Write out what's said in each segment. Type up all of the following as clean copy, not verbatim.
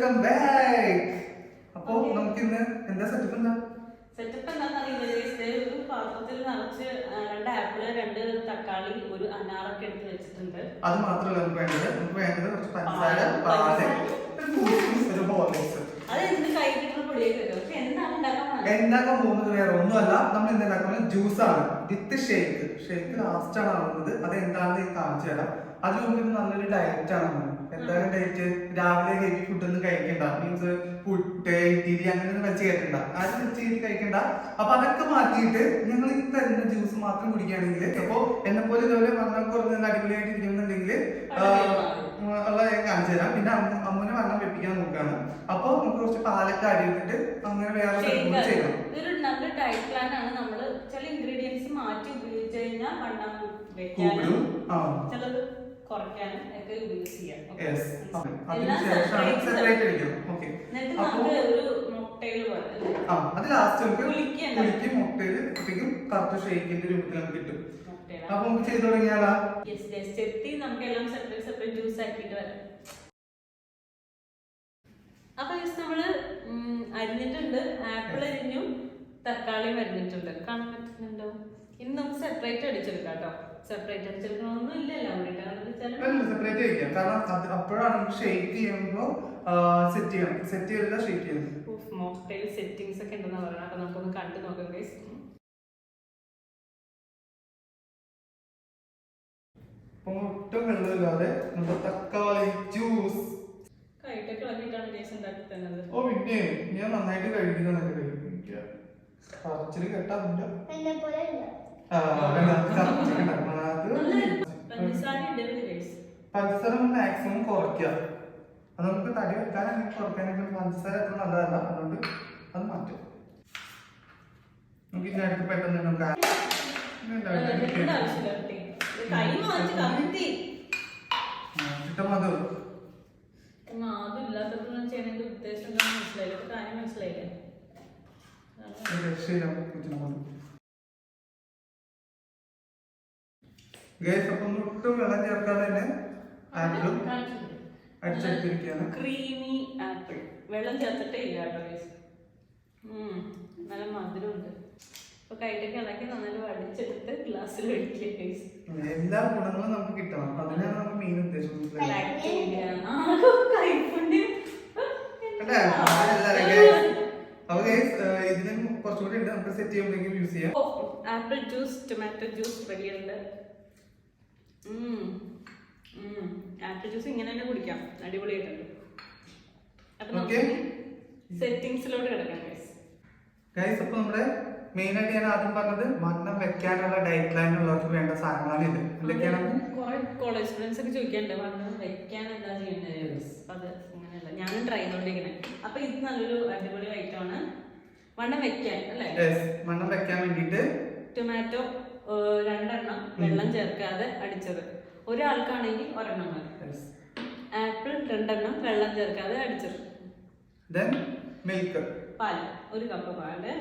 Welcome back. അപ്പോ നമുക്ക് ഇന്ന് എന്താ സെറ്റപ്പ് എന്താ? സെറ്റപ്പ് എന്താണെന്നറിയില്ല. ഒരു പാത്രത്തിൽ നിറച്ച് 2 ആപ്പിള്, 2 തക്കാളി, ഒരു അനാറൊക്കെ എടുത്ത് വെച്ചിട്ടുണ്ട്. അത് മാത്രമല്ല നമുക്ക് വേണ്ടത് കുറച്ച് പഞ്ചസാര, പാല്, ഒരു ഹോർലിക്സ്. അത് എന്ത് കൈ കിട്ടുന്ന പൊടിയൊക്കെ വരും. പക്ഷെ എന്താണ് ഉണ്ടാക്കാൻ പോകുന്നത് വേറെ ഒന്നുമല്ല. നമ്മൾ ഇന്ന് ഉണ്ടാക്കുന്നത് ജ്യൂസാണ് വിത്ത് ഷേക്ക്. ഷേക്ക് ലാസ്റ്റ് ആണ് ആവുന്നത്. അത് എന്താണെന്ന് കാണിച്ചു തരാം. അതിന് മുമ്പ് ഇത് നല്ലൊരു ഡയറ്റ് ആണ്. എന്തായാലും ഡയറ്റ് രാവിലെ ഹെവി ഫുഡ് ഒന്നും കഴിക്കണ്ട. മീൻസ് പുട്ട്, ഇഡ്ഡലി അങ്ങനെയൊന്നും വെച്ച് കഴിക്കണ്ട. ആരും വെച്ച് ചെയ്ത് കഴിക്കണ്ട. അപ്പൊ അതൊക്കെ മാറ്റിയിട്ട് ഞങ്ങൾ ഈ തരുന്ന ജ്യൂസ് മാത്രം കുടിക്കുകയാണെങ്കിൽ, അപ്പോ എന്നെ പോലെ ഇതുപോലെ വണ്ണം കുറഞ്ഞ അടിപൊളിയായിട്ട് ഇരിക്കുന്നുണ്ടെങ്കിൽ ഉള്ള കാണിച്ചു തരാം. പിന്നെ അമ്മൂനെ വണ്ണം വെപ്പിക്കാൻ നോക്കുകയാണ്. അപ്പൊ നമുക്ക് കുറച്ച് പാലൊക്കെ അടിയിട്ടിട്ട് അങ്ങനെ വേറെ ചെയ്യണം. ഇതൊരു നല്ല ഡയറ്റ് പ്ലാൻ ആണ്. നമ്മള് ചില ഇൻഗ്രീഡിയൻസ് മാറ്റി ഉപയോഗിച്ച് കഴിഞ്ഞാൽ വണ്ണം വെക്കാനും ചിലത് കുറയ്ക്കാനും ഒക്കെ യൂസ് ചെയ്യാം. അത് ലാസ്റ്റ് നമുക്ക് മുട്ടയില് കറക്റ്റ് ഷേക്കിന്റെ രൂപത്തിൽ കിട്ടും. അപ്പൊ നമുക്ക് ചെയ്ത് തുടങ്ങിയാലാ? നമുക്ക് എല്ലാം സെപ്പറേറ്റ് ജ്യൂസ് ആക്കിയിട്ട് വരാം. അപ്പൊ നമ്മള് അരിഞ്ഞിട്ടുണ്ട്. ആപ്പിൾ അരിഞ്ഞു, തക്കാളി അരിഞ്ഞിട്ടുണ്ട്. കാണാൻ പറ്റുന്നുണ്ടോ? ഇനി നമുക്ക് സെപ്പറേറ്റ് അടിച്ചെടുക്കാം കേട്ടോ. സെപ്പറേറ്റ് അടിച്ചെടുക്കണമെന്നും ഇല്ലല്ലോ. സെപ്പറേറ്റ് കഴിക്കാം. കാരണം അപ്പോഴാണ് നമുക്ക് ഷേക്ക് ചെയ്യുമ്പോ സെറ്റ് ചെയ്തില്ല ഷേക്ക് ചെയ്യുന്നത്. മോക്ടെയിൽ സെറ്റിംഗ്സ് ഒക്കെ ഉണ്ടെന്ന് പറയണം. അപ്പൊ നമുക്കൊന്ന് കണ്ടു നോക്കാം ഗൈസ്. ഒട്ടും വെള്ളമില്ലാതെ നമ്മുടെ തക്കാളി ജ്യൂസ് കൈട്ടൊക്കെ ഇളകിയിട്ടാണ് ഗൈസ് ഉണ്ടാക്കി തന്നത്. ഓ പിന്നെ ഞാൻ നന്നായിട്ട് കഴിക്കുന്നതൊക്കെ കഴിക്കും. പറച്ചില് കേട്ടാ പഞ്ചസാര മാക്സിമം കുറയ്ക്കുക. അത് നമുക്ക് തടി വെക്കാനാണെങ്കിൽ കുറയ്ക്കാനെങ്കിലും പഞ്ചസാര അത്ര നല്ലതല്ല. അതുകൊണ്ട് അത് മാറ്റും. നമുക്ക് ഇതിനടുത്ത് പെട്ടെന്ന് നമുക്ക് ഒട്ടും വെള്ളം ചേർക്കാതെ തന്നെ ആപ്പിളും അടിച്ചെടുത്തിരിക്കുകയാണ്. ക്രീമി ആപ്പിൾ വെള്ളം ചേർത്തിട്ടേ ഇല്ല കേട്ടോ. നല്ല മധുരമുണ്ട്. അപ്പൊ കൈട്ടൊക്കെ ഇളക്കി നന്നായിട്ട് വടിച്ചെടുത്ത് ഗ്ലാസ്സിൽ ഒഴിക്കുക. എല്ലാ ഗുണങ്ങളും നമുക്ക് കിട്ടണം. അതിനാണ് നമുക്ക് മെയിൻ ഉദ്ദേശം. ഇതിന് കുറച്ചുകൂടി ഉണ്ട്. നമുക്ക് സെറ്റ് ചെയ്യുമ്പോഴേക്കും യൂസ് ചെയ്യാം. ആപ്പിൾ ജ്യൂസ്, ടൊമാറ്റോ ജ്യൂസ് റെഡിയുണ്ട്. ആപ്പിൾ ജ്യൂസ് ഇങ്ങനെ തന്നെ കുടിക്കാം. അടിപൊളിയായിട്ടുണ്ട്. അപ്പൊ നമുക്ക് സെറ്റിംഗ്സിലോട്ട് കിടക്കാം ഗൈസ്. അപ്പൊ നമ്മുടെ മെയിൻ ആയിട്ട് ഞാൻ ആദ്യം പറഞ്ഞത് വണ്ണം വെക്കാനുള്ള ഡയറ്റ് പ്ലാൻ ഉള്ളവർക്ക് വേണ്ട സാധനങ്ങളാണ് ഇത്. എന്തൊക്കെയാണ്? കോളേജ് സ്റ്റുഡൻസ് ഒക്കെ ചോദിക്കാറുണ്ട് വണ്ണം വെക്കാൻ എന്താ ചെയ്യേണ്ടത്. അത് അങ്ങനെയല്ല, ഞാനും ട്രൈ ചെയ്തോണ്ടിരിക്കണേ. അപ്പൊ ഇത് നല്ലൊരു അടിപൊളി ഐറ്റം ആണ് വണ്ണം വെക്കാൻ അല്ലേ. വണ്ണം വെക്കാൻ വേണ്ടിട്ട് ടൊമാറ്റോ 2 എണ്ണം വെള്ളം ചേർക്കാതെ അടിച്ചത്. ഒരാൾക്കാണെങ്കിൽ 1 എണ്ണം മതി. ആപ്പിൾ 2 എണ്ണം വെള്ളം ചേർക്കാതെ അടിച്ചത്. മിൽക്ക് പാല് 1 കപ്പ് പാല്,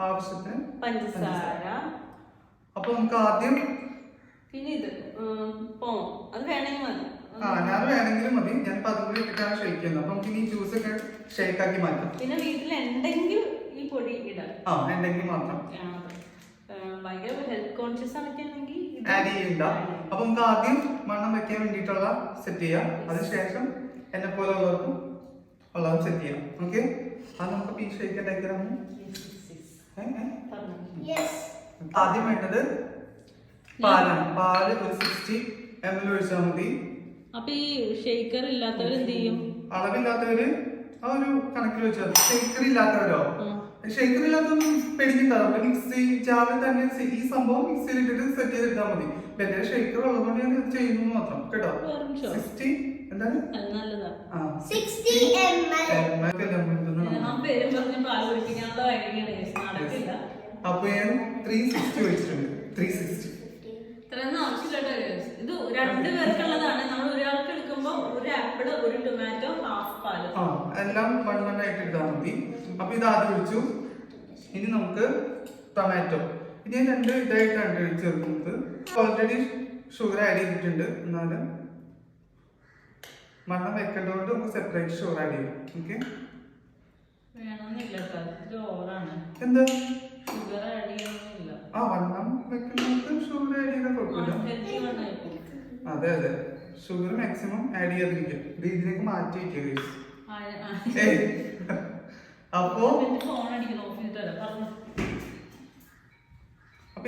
ആവശ്യത്തിന് പഞ്ചസാര. അപ്പൊ നമുക്ക് ആദ്യം പിന്നെ ഇത് അത് വേണമെങ്കിൽ മതി. ഞാൻ വേണമെങ്കിലും മതി. ഞാൻ അതുകൂടി ഇട്ടിട്ടാണ് ഷേക്ക് ചെയ്യുന്നത്. അപ്പൊ നമുക്ക് ഈ ജ്യൂസ് ഒക്കെ ഷേക്ക് ആക്കി മാറ്റാം. പിന്നെ വീട്ടിൽ ഉണ്ടെങ്കിൽ ഈ പൊടി ഇടാം. ഉണ്ടെങ്കിൽ മാത്രം. ഭയങ്കര ഹെൽത്ത് കോൺഷ്യസ് ആണെങ്കിൽ ആഡ് ചെയ്യണ്ട. അപ്പൊ നമുക്ക് ആദ്യം വണ്ണം വെക്കാൻ വേണ്ടിയിട്ടുള്ള സെറ്റ് ചെയ്യാം. അതിനുശേഷം എന്നെ പോലെ ഉള്ളവർക്കും ഉള്ളത് സെറ്റ് ചെയ്യാം. ഓക്കെ, അത് നമുക്ക് പീസ് ഷേക്ക് ഉണ്ടാക്കിയാൽ ആദ്യം വേണ്ടത് പാലാണ്. പാല് ഒരു 60 ml ഒഴിച്ചാൽ മതി. അപ്പൊ ഈ ഷേക്കർ ഇല്ലാത്തവർ എന്ത് ചെയ്യും? അളവില്ലാത്തവര് ആ ഒരു കണക്കിൽ വെച്ചാൽ. ഷേക്കർ ഇല്ലാത്തവരോ? ഷേക്കർ ഇല്ലാത്തൊന്നും പേടിക്കണ്ട. മിക്സി ജാറിൽ തന്നെ ഈ സംഭവം മിക്സിയിൽ ഇട്ടിട്ട് സെറ്റ് ചെയ്തിട്ടാൽ മതി. എന്റെ ഷേക്കർ ഉള്ളതുകൊണ്ട് ഞാൻ ഇത് ചെയ്യുന്നു മാത്രം കേട്ടോ. 60 എന്താണ്? അപ്പൊ ഞാൻ 360 വെച്ചിട്ടുണ്ട്. 360 ഇത് 2 പേർക്കുള്ളതാണ്. നമ്മൾ ഒരാൾക്ക് എടുക്കുമ്പോ 1 ആപ്പിൾ, 1 ടൊമാറ്റോ, ഹാഫ് പാല് എല്ലാം വണ്ണായിട്ട് ഇട്ടാൽ മതി. അപ്പൊ ഇത് ആദ്യം ഒഴിച്ചു. ഇനി നമുക്ക് ടൊമാറ്റോ ഇത് ഞാൻ 2 ഇതായിട്ടാണ് ചേർക്കുന്നത്. ഓൾറെഡി ഷുഗർ ആഡ് ചെയ്തിട്ടുണ്ട്. എന്നാലും വണ്ണം വെക്കേണ്ടതുകൊണ്ട് നമുക്ക് സെപ്പറേറ്റ് ഷുഗർ ആഡ് ചെയ്യും. ഓക്കെ, വേണമെന്നില്ല കേട്ടോ, ഇത് ഓവറാണ്. എന്താ ഷുഗർ ആഡ് ചെയ്യണമെന്നില്ല. ആ വണ്ണം വെക്കുന്നവർക്ക് ഷുഗർ ആഡ് ചെയ്താൽ കുഴപ്പമില്ല. അതെ അതെ, ഷുഗർ മാക്സിമം ആഡ് ചെയ്യാതിരിക്കും. ഇത് ഇതിലേക്ക് മാറ്റി വയ്ക്കുക. അപ്പോ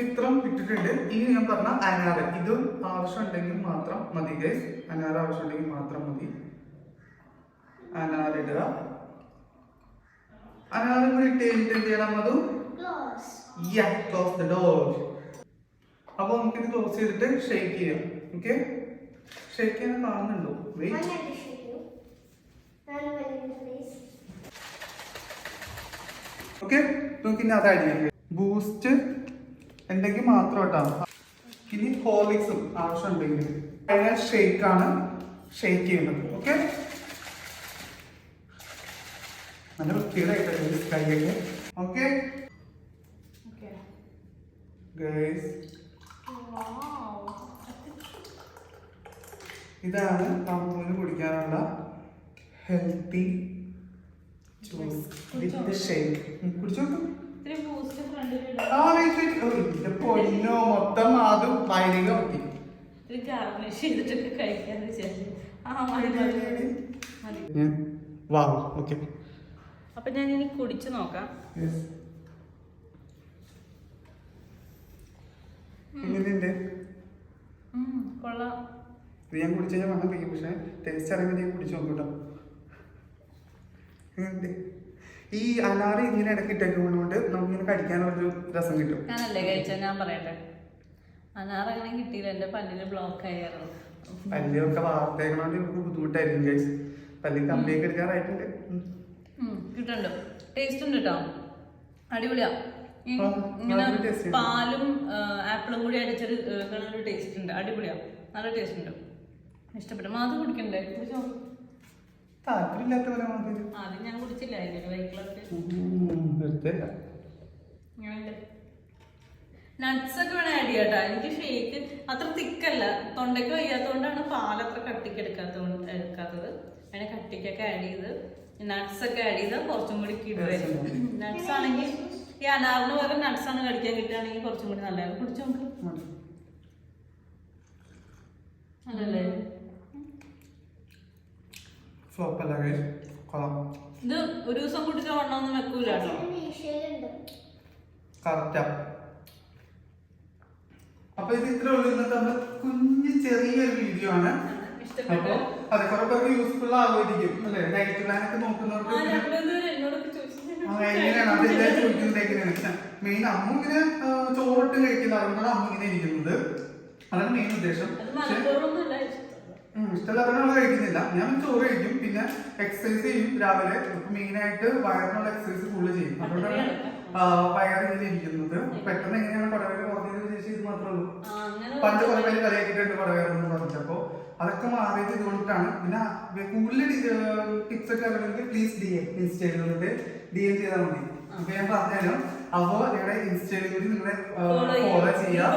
ഇത്രയും ഇട്ടിട്ടുണ്ട്. ഇനി ഞാൻ പറഞ്ഞ അനാറ് ഇത് ആവശ്യമുണ്ടെങ്കിൽ മാത്രം മതി ഗൈസ്. അനാറ് ആവശ്യമുണ്ടെങ്കിൽ മാത്രം മതി. അനാറിടുക. അനാറ് കൂടി ഇട്ട് കഴിഞ്ഞിട്ട് എന്ത് ചെയ്യണം? അതും ക്ലോസ് ദ ഡോർ. അപ്പൊ നമുക്കിത് ക്ലോസ് ചെയ്തിട്ട് ഷെയ്ക്ക് ചെയ്യാം. ഓക്കെ, ഷെയ്ക്ക് ചെയ്യാൻ കാണുന്നുണ്ടോ? വെയിറ്റ്. ഓക്കെ, നമുക്ക് ഇനി അത് ആഡ് ചെയ്യാം. ബൂസ്റ്റ് ഉണ്ടെങ്കിൽ മാത്രം കേട്ടോ. ഇനി ഹോർലിക്സും ആവശ്യമുണ്ടെങ്കിൽ അതിന് ഷെയ്ക്കാണ് ഷെയ്ക്ക് ചെയ്യേണ്ടത്. ഓക്കെ, നല്ല വൃത്തിയായിട്ട് കൈയൊക്കെ. ഓക്കെ ഗൈസ്, ഇതാണ് അമ്മൂന് കുടിക്കാനുള്ള ഹെൽത്തി ജ്യൂസ് വിത്ത് ഷേക്ക്. കുടിച്ചു നോക്കും. ഇതിന്റെ പൊന്നോ മൊത്തം അതും വയലിക പറ്റി. അപ്പൊ ഞാൻ ഇനി കുടിച്ചു നോക്കാം. എങ്ങനെയുണ്ട്? കൊള്ളാം. ഇത് ഞാൻ കുടിച്ചു കഴിഞ്ഞാൽ വണ്ണം കഴിയും. പക്ഷെ ടേസ്റ്റ് അറിയുമ്പോൾ ഞാൻ കുടിച്ചു നോക്കൂട്ടോ. ഈ അനാറ് ഇങ്ങനെ ഇടയ്ക്ക് ഇട്ടേക്കുന്നതുകൊണ്ട് നമുക്കിങ്ങനെ കഴിക്കാനൊരു രസം കിട്ടും. ഞാനല്ലേ കഴിച്ച, ഞാൻ പറയട്ടെ. അനാറ് അങ്ങനെ കിട്ടിയില്ല, എന്റെ പല്ലിന് ബ്ലോക്ക് ആയിരുന്നു. പല്ലൊക്കെ വാർത്തേക്കണോണ്ട് നമുക്ക് ബുദ്ധിമുട്ടായിരിക്കും ഗൈസ്. പല്ലിൽ കമ്പിയൊക്കെ എടുക്കാറായിട്ടുണ്ട്. കിട്ടുന്നുണ്ട്, ടേസ്റ്റ് ഉണ്ട് കേട്ടോ, അടിപൊളിയാ. ഇങ്ങനെ പാലും ആപ്പിളും കൂടി അടിച്ചൊരു ടേസ്റ്റ് ഉണ്ട്, അടിപൊളിയാ, നല്ല ടേസ്റ്റ് ഉണ്ട്, ഇഷ്ടപ്പെട്ടു. മാത് കുടിക്കണ്ടേ? താല്പര്യമില്ലാത്ത അത് ഞാൻ കുടിച്ചില്ല. നട്ട്സ് ഒക്കെ വേണം ആഡ് ചെയ്യാട്ടോ. എനിക്ക് ഷേക്ക് അത്ര തിക്കല്ല, തൊണ്ടയ്ക്ക് വയ്യാത്തതുകൊണ്ടാണ് പാലത്ര കട്ടിക്ക് എടുക്കാത്തത്. അതിനെ കട്ടിക്കൊക്കെ ആഡ് ചെയ്ത് നട്ട്സ് ഒക്കെ ആഡ് ചെയ്താൽ കുറച്ചും കൂടി കിടുവായിരുന്നു. നട്ട്സ് ആണെങ്കിൽ ഈ അനാറിന് പകരം നട്ട്സ് ആണ് കടിക്കാൻ കിട്ടുകയാണെങ്കിൽ കുറച്ചും കൂടി നല്ലതാണ്. കുടിച്ചു നോക്ക്. അല്ലല്ലേ? ഇത് ഒരു ദിവസം കുടിച്ച വണ്ണമൊന്നും വെക്കൂല കേട്ടോ. അപ്പൊ ഇത് ഇത്ര ഉള്ളൂ ഇന്നത്തെ നമ്മുടെ കുഞ്ഞ് ചെറിയൊരു വീഡിയോ ആണ്. അപ്പൊ അതെ, കുറെ പേർക്ക് യൂസ്ഫുൾ ആവുമായിരിക്കും അല്ലെ? ഡയറ്റ് പ്ലാൻ ഒക്കെ നോക്കുന്നവർക്ക് എങ്ങനെയാണ് അതെല്ലാം ചോദിക്കുന്നത് എങ്ങനെയാണ്. മെയിൻ അമ്മ ഇങ്ങനെ ചോറിട്ട് കഴിക്കുന്ന അതുകൊണ്ടാണ് അമ്മ ഇങ്ങനെ ഇരിക്കുന്നത്. അതാണ് മെയിൻ ഉദ്ദേശം. ഇഷ്ടമുള്ള കഴിക്കുന്നില്ല. ഞാൻ ചോറ് കഴിക്കും, പിന്നെ എക്സസൈസ് ചെയ്യും രാവിലെ. മെയിൻ ആയിട്ട് വയറിനുള്ള എക്സസൈസ് കൂടുതൽ ചെയ്യും. അതുകൊണ്ടാണ് വയറ് ഇങ്ങനെ ഇരിക്കുന്നത്. പെട്ടെന്ന് എങ്ങനെയാണ് പടവേര് കുറഞ്ഞത് ചേച്ചി? ഇത് മാത്രമേ ഉള്ളൂ. പണ്ട് കുറെ പേര് കളിയാക്കിയിട്ടുണ്ട് പടവേറെന്ന് പറഞ്ഞപ്പോ. അതൊക്കെ മാറിയത് ഇതുകൊണ്ടിട്ടാണ്. പിന്നെ കൂടുതൽ ടിപ്സ് ഒക്കെ അറിയണമെങ്കിൽ പ്ലീസ് ഇൻസ്റ്റയിൽ വന്നിട്ട് DM ചെയ്താൽ മതി. അപ്പൊ ഞാൻ പറഞ്ഞുതരാം. അപ്പോ നിങ്ങളുടെ ഇൻസ്റ്റയിൽ കൂടി നിങ്ങളെ ഫോളോ ചെയ്യാം.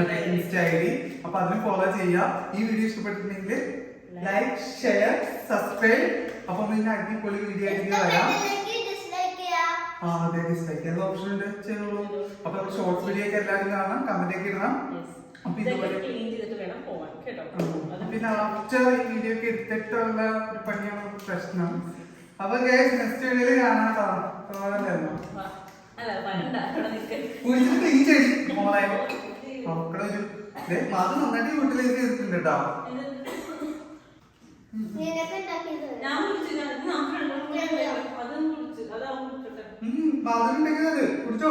അതെ, ഇൻസ്റ്റ ID. അപ്പൊ അതിന് ഫോളോ ചെയ്യാം. ഈ വീഡിയോ ഇഷ്ടപ്പെട്ടിട്ടുണ്ടെങ്കിൽ ലൈക്ക്, ഷെയർ, സബ്സ്ക്രൈബ്. അപ്പൊ പിന്നെ അടിപൊളി വീഡിയോ ആയിട്ട് വരാം. അതെ, ഡിസ്ലൈക്ക് ചെയ്യുന്ന ഓപ്ഷൻ ഉണ്ട്, ചെയ്യുള്ളൂ. അപ്പൊ ഷോർട്സ് വീഡിയോ ഒക്കെ എല്ലാവരും കാണാം, കമന്റ് ഒക്കെ ഇടണം. അപ്പൊ ഇതുപോലെ പിന്നെ ആഫ്റ്റർ ഈ വീഡിയോ ഒക്കെ എടുത്തിട്ടുള്ള ഒരു പണിയാണ് പ്രശ്നം. അപ്പൊ നെക്സ്റ്റ് വീഡിയോയിൽ കാണാൻ കാണാനായിരുന്നു അത് നന്നായിട്ട് യൂട്ടിലൈസ് ചെയ്തിട്ടുണ്ട് കേട്ടോ. അതുണ്ടെങ്കിൽ അത് കുടിച്ചോ.